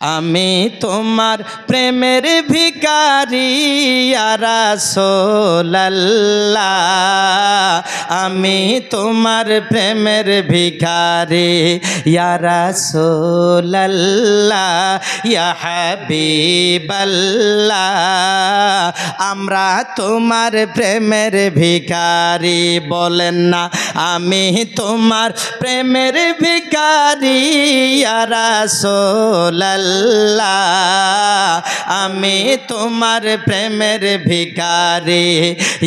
আমি তোমার প্রেমের ভিখারি ইয়া রাসূলুল্লাহ, আমি তোমার প্রেমের ভিখারি ইয়া রাসূলুল্লাহ, ইয়া হাবিবাল্লাহ, আমরা তোমার প্রেমের ভিখারি। বলেন না আমি তোমার প্রেমের ভিখারি ইয়া রাসূলুল্লাহ, আমি তোমার প্রেমের ভিখারি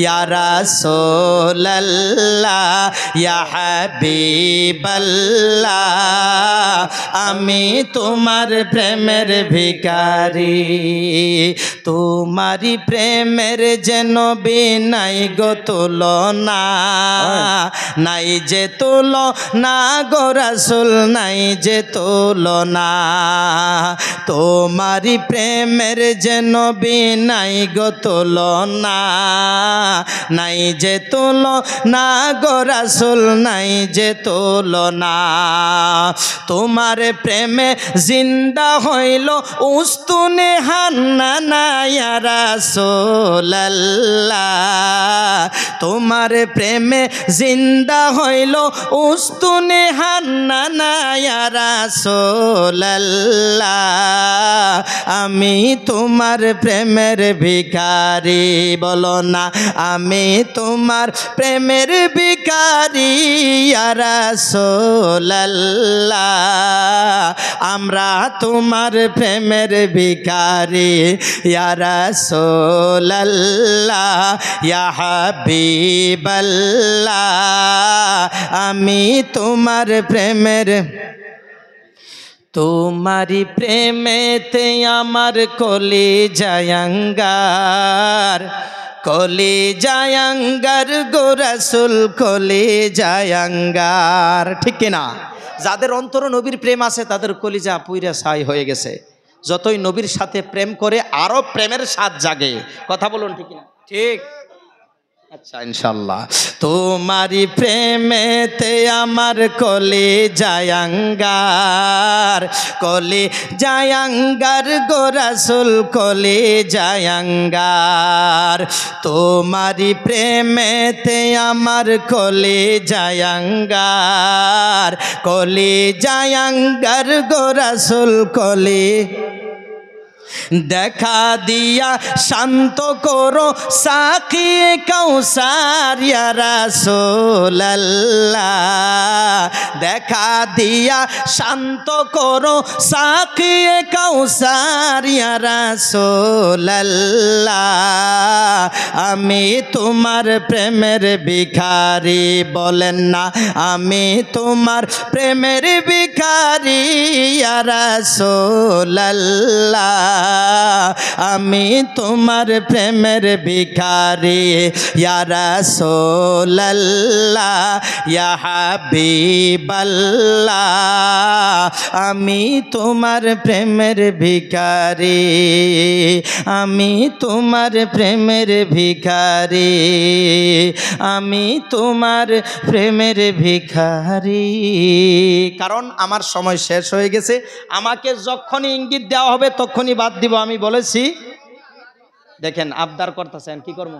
ইয়া রাসূলুল্লাহ, ইয়া হাবিবাল্লাহ, আমি তোমার প্রেমের ভিখারি। তোমারি প্রেমের যেন বিনাই গো তুলনা, নাই যে তুলনা গো রাসূল, নাই যে তুলনা। তোমারি প্রেমের যেন বিনাই গো তুলনা, নাই যে তুলনা গো রাসূল, নাই যে তুলনা। তোমার প্রেমে জিন্দা হইল উস্তুনে হান্নানা ইয়া রাসূলুল্লাহ, তোমার প্রেমে জিন্দা হইল উস্তুনে হান্নানা ইয়া রাসূলুল্লাহ, আমি তোমার প্রেমের ভিখারি। বলো না আমি তোমার প্রেমের ভিখারি ইয়া রাসূলুল্লাহ, আমরা তোমার প্রেমের ভিখারি ইয়া রাসূলুল্লাহ, ইয়া হাবিবাল্লাহ, আমি তোমার প্রেমের। তোমারি প্রেমেতে আমার কলিজায় আঙ্গার, কলিজায় আঙ্গার গো রাসূল, কলিজায় আঙ্গার। ঠিক কিনা? যাদের অন্তর নবীর প্রেম আছে তাদের কলিজা পুইরা ছাই হয়ে গেছে। যতই নবীর সাথে প্রেম করে আরো প্রেমের স্বাদ জাগে। কথা বলুন ঠিক কিনা? ঠিক। আচ্ছা ইনশাআল্লাহ। তোমারি প্রেমেতে আমার কলিজায় আঙ্গার, কলিজায় আঙ্গার গো রাসূল, কলিজায় আঙ্গার। তোমারি প্রেমেতে আমার কলিজায় আঙ্গার, কলিজায় আঙ্গার গো রাসূল, কলি। দেখা দিয়া শান্ত করো সাকি কাউসার ইয়া রাসূলুল্লাহ, দেখা দিয়া শান্ত করো সাকি কাউসার ইয়া রাসূলুল্লাহ, আমি তোমার প্রেমের ভিখারি। বলেন না আমি তোমার প্রেমের ভিখারি ইয়া রাসূলুল্লাহ, আমি তোমার প্রেমের ভিখারি ইয়া রাসূলুল্লাহ, ইয়া হাবিবাল্লাহ, আমি তোমার প্রেমের ভিখারি, আমি তোমার প্রেমের ভিখারি, আমি তোমার প্রেমের ভিখারি। কারণ আমার সময় শেষ হয়ে গেছে, আমাকে যখনই ইঙ্গিত দেওয়া হবে তখনই বাদ দিব। আমি বলেছি, দেখেন আবদার করতেছেন, কি করবো?